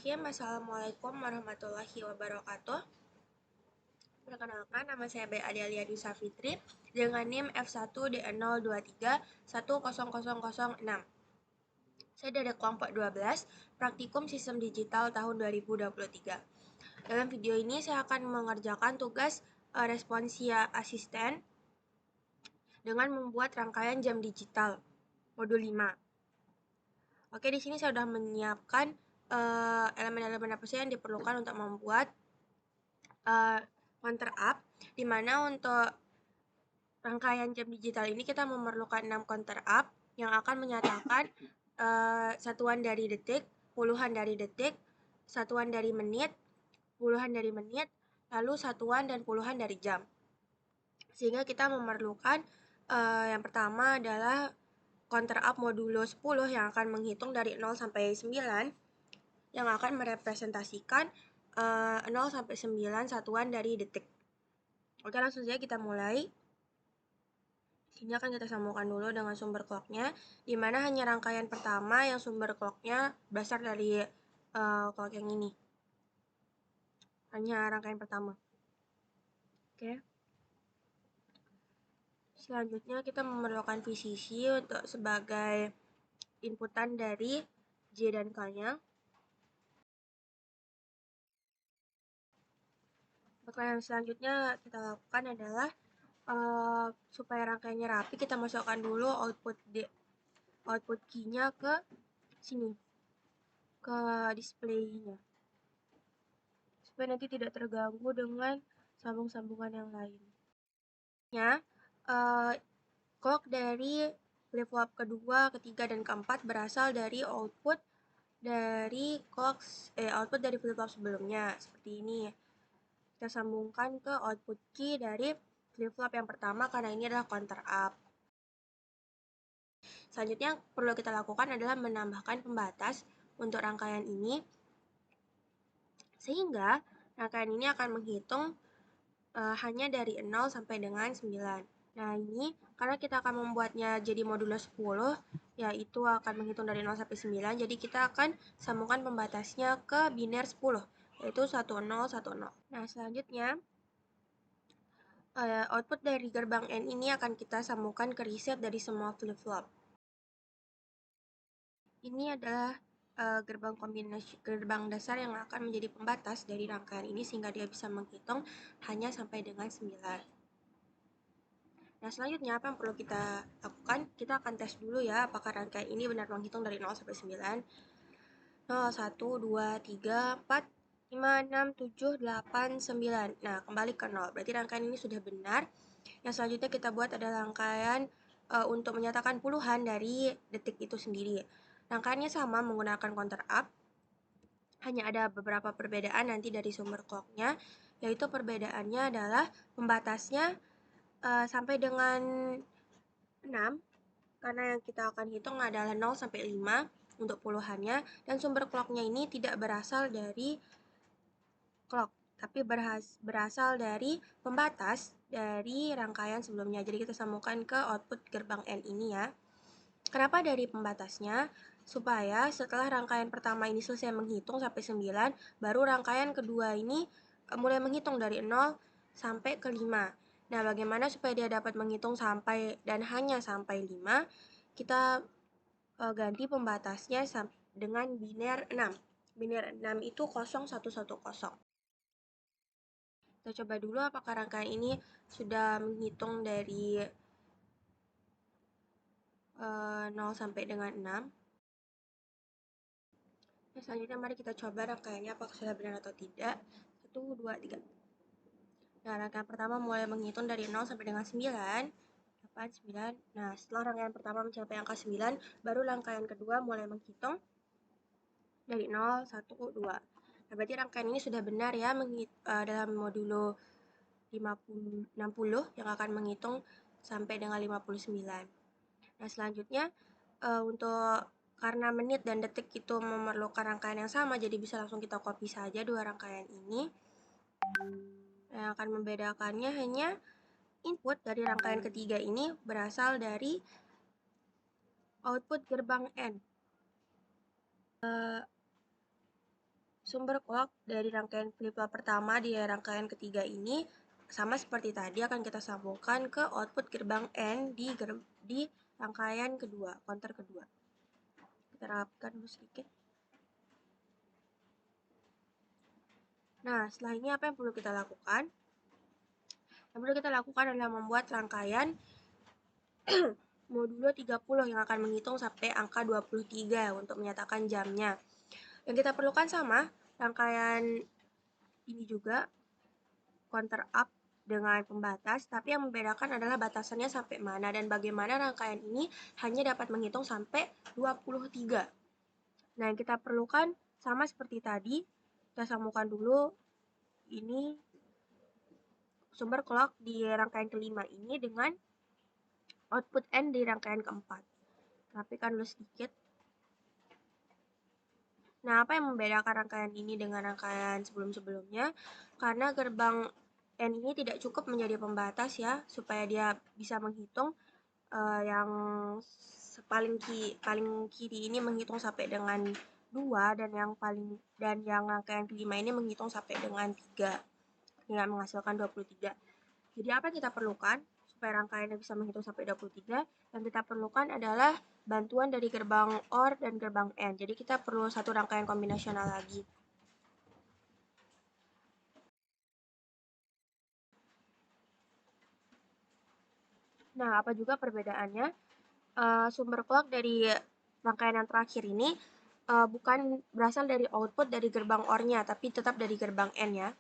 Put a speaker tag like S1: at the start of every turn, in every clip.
S1: Bismillahirrahmanirrahim. Assalamualaikum warahmatullahi wabarakatuh. Perkenalkan, nama saya Adelia Dwi Fitri dengan NIM F1D023100006. Saya dari kelompok 12, Praktikum Sistem Digital tahun 2023. Dalam video ini saya akan mengerjakan tugas responsia asisten dengan membuat rangkaian jam digital modul 5. Oke, di sini saya sudah menyiapkan elemen-elemen apa saja yang diperlukan untuk membuat counter up, di mana untuk rangkaian jam digital ini kita memerlukan 6 counter up yang akan menyatakan satuan dari detik, puluhan dari detik, satuan dari menit, puluhan dari menit, lalu satuan dan puluhan dari jam. Sehingga kita memerlukan yang pertama adalah counter up modulo 10 yang akan menghitung dari 0 sampai 9 yang akan merepresentasikan 0 sampai 9 satuan dari detik. Oke, langsung saja kita mulai. Ini akan kita sambungkan dulu dengan sumber clocknya, di mana hanya rangkaian pertama yang sumber clocknya berasal dari clock yang ini. Hanya rangkaian pertama. Oke. Selanjutnya kita memerlukan VCC untuk sebagai inputan dari J dan K-nya. Maka yang selanjutnya kita lakukan adalah supaya rangkaiannya rapi, kita masukkan dulu output key-nya ke sini, ke display-nya, supaya nanti tidak terganggu dengan sambung-sambungan yang lain. Clock dari flip-flop kedua, ketiga, dan keempat berasal dari output dari output dari flip-flop sebelumnya, seperti ini. Kita sambungkan ke output key dari flip-flop yang pertama karena ini adalah counter up. Selanjutnya yang perlu kita lakukan adalah menambahkan pembatas untuk rangkaian ini, sehingga rangkaian ini akan menghitung hanya dari 0 sampai dengan 9. Nah, ini karena kita akan membuatnya jadi modulo 10, yaitu akan menghitung dari 0 sampai 9, jadi kita akan sambungkan pembatasnya ke biner 10, yaitu 1010. Nah, selanjutnya output dari gerbang N ini akan kita sambungkan ke reset dari semua flip-flop. Ini adalah gerbang dasar yang akan menjadi pembatas dari rangkaian ini sehingga dia bisa menghitung hanya sampai dengan 9. Nah, selanjutnya apa yang perlu kita lakukan? Kita akan tes dulu ya apakah rangkaian ini benar menghitung dari 0 sampai 9. 0, 1, 2, 3, 4, 5, 6, 7, 8, 9. Nah, kembali ke 0. Berarti rangkaian ini sudah benar. Yang selanjutnya kita buat adalah rangkaian untuk menyatakan puluhan dari detik itu sendiri. Rangkaiannya sama menggunakan counter up. Hanya ada beberapa perbedaan nanti dari sumber clocknya, yaitu perbedaannya adalah pembatasnya sampai dengan 6, karena yang kita akan hitung adalah 0 sampai 5 untuk puluhannya, dan sumber clocknya ini tidak berasal dari clock, tapi berasal dari pembatas dari rangkaian sebelumnya. Jadi kita sambungkan ke output gerbang N ini ya. Kenapa dari pembatasnya? Supaya setelah rangkaian pertama ini selesai menghitung sampai 9, baru rangkaian kedua ini mulai menghitung dari 0 sampai ke 5. Nah, bagaimana supaya dia dapat menghitung sampai dan hanya sampai 5? Kita ganti pembatasnya dengan biner 6. Biner 6 itu 0110. Kita coba dulu apakah rangkaian ini sudah menghitung dari 0 sampai dengan 6. Nah, selanjutnya mari kita coba rangkaiannya apakah sudah benar atau tidak. 1, 2, 3. Nah, rangkaian pertama mulai menghitung dari 0 sampai dengan 9. 8, 9. Nah, setelah rangkaian pertama mencapai angka 9, baru rangkaian kedua mulai menghitung dari 0, 1, 2. Nah, berarti rangkaian ini sudah benar ya dalam modulo 60 yang akan menghitung sampai dengan 59. Nah, selanjutnya karena menit dan detik itu memerlukan rangkaian yang sama, jadi bisa langsung kita copy saja dua rangkaian ini. Yang akan membedakannya hanya input dari rangkaian ketiga ini berasal dari output gerbang N. Sumber clock dari rangkaian flip-flop pertama di rangkaian ketiga ini sama seperti tadi akan kita sambungkan ke output gerbang N di rangkaian kedua, counter kedua. Kita rapatkan dulu sedikit. Nah, setelah ini apa yang perlu kita lakukan? Yang perlu kita lakukan adalah membuat rangkaian modulo 30 yang akan menghitung sampai angka 23 untuk menyatakan jamnya. Yang kita perlukan sama, rangkaian ini juga counter up dengan pembatas, tapi yang membedakan adalah batasannya sampai mana dan bagaimana rangkaian ini hanya dapat menghitung sampai 23. Nah, yang kita perlukan sama seperti tadi, kita sambungkan dulu ini sumber clock di rangkaian kelima ini dengan output N di rangkaian keempat. Rapikan dulu sedikit. Nah, apa yang membedakan rangkaian ini dengan rangkaian sebelum-sebelumnya? Karena gerbang N ini tidak cukup menjadi pembatas ya, supaya dia bisa menghitung yang paling kiri ini menghitung sampai dengan 2 dan yang rangkaian kelima ini menghitung sampai dengan 3 hingga menghasilkan 23. Jadi apa yang kita perlukan supaya rangkaiannya bisa menghitung sampai 23? Yang kita perlukan adalah bantuan dari gerbang OR dan gerbang AND. Jadi kita perlu satu rangkaian kombinasional lagi. Nah, apa juga perbedaannya? Sumber clock dari rangkaian yang terakhir ini bukan berasal dari output dari gerbang OR-nya, tapi tetap dari gerbang N ya.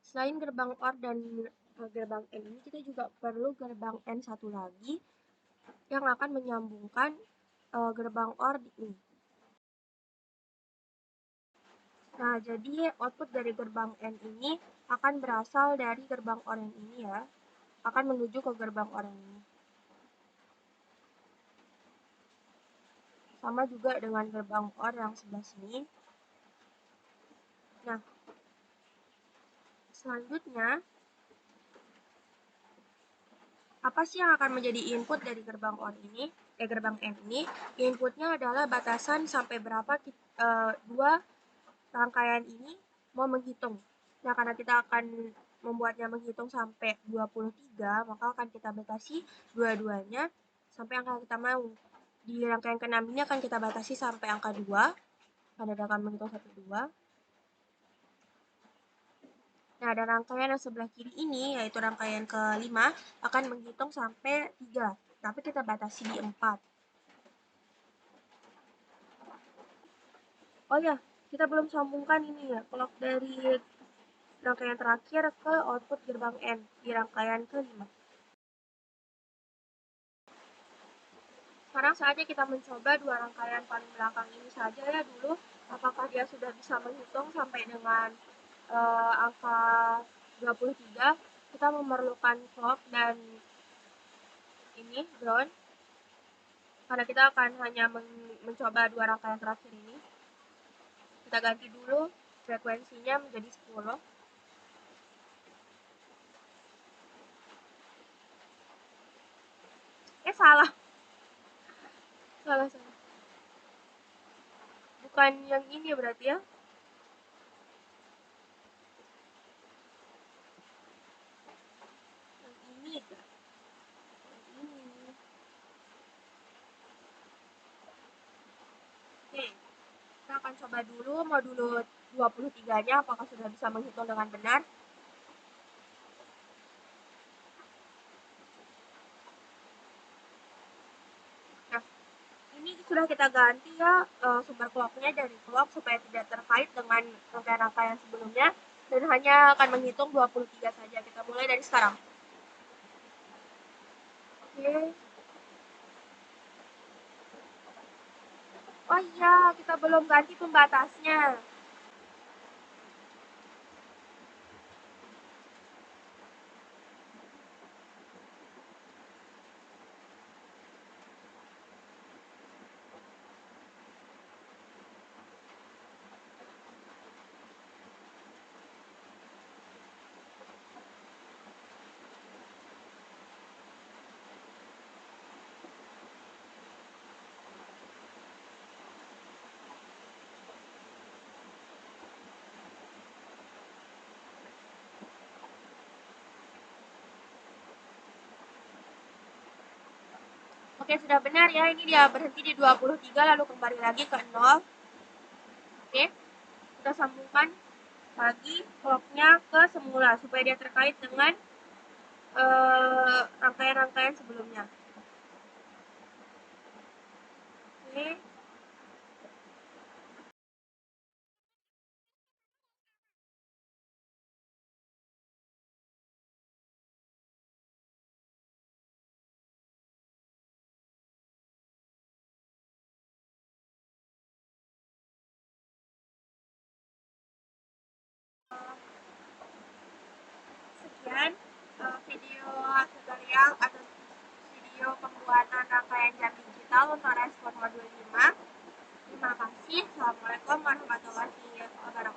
S1: Selain gerbang OR dan gerbang N ini, kita juga perlu gerbang N satu lagi yang akan menyambungkan gerbang OR ini. Nah, jadi output dari gerbang N ini akan berasal dari gerbang OR yang ini ya, akan menuju ke gerbang OR yang ini. Sama juga dengan gerbang OR yang sebelah sini. Nah, selanjutnya, apa sih yang akan menjadi input dari gerbang OR ini? Gerbang N ini, inputnya adalah batasan sampai berapa dua rangkaian ini mau menghitung. Nah, karena kita akan membuatnya menghitung sampai 23, maka akan kita batasi dua-duanya sampai angka kita mau. Di rangkaian ke-6 ini akan kita batasi sampai angka 2, karena dia akan menghitung sampai 2. Nah, dan rangkaian yang sebelah kiri ini, yaitu rangkaian ke-5, akan menghitung sampai 3, tapi kita batasi di 4. Oh ya, kita belum sambungkan ini ya, clock dari rangkaian terakhir ke output gerbang N di rangkaian ke-5. Sekarang saatnya kita mencoba dua rangkaian paling belakang ini saja ya dulu, apakah dia sudah bisa menghitung sampai dengan angka 23. Kita memerlukan clock dan ini ground, karena kita akan hanya mencoba dua rangkaian terakhir ini. Kita ganti dulu frekuensinya menjadi 10. Salah. Salah. Bukan yang ini berarti ya. Yang ini kan. Yang ini. Oke. Kita akan coba dulu modulo 23-nya apakah sudah bisa menghitung dengan benar. Nah, ini sudah kita ganti ya sumber clocknya dari clock supaya tidak terkait dengan rangkaian sebelumnya dan hanya akan menghitung 23 saja. Kita mulai dari sekarang. Oke. Oh iya, kita belum ganti pembatasnya. Oke, sudah benar ya. Ini dia berhenti di 23 lalu kembali lagi ke 0. Oke, kita sambungkan lagi clocknya ke semula supaya dia terkait dengan rangkaian-rangkaian sebelumnya. Oke. Sekian video tutorial atau video pembuatan rangkaian jam digital untuk respon modul 5. Terima kasih. Assalamualaikum warahmatullahi wabarakatuh.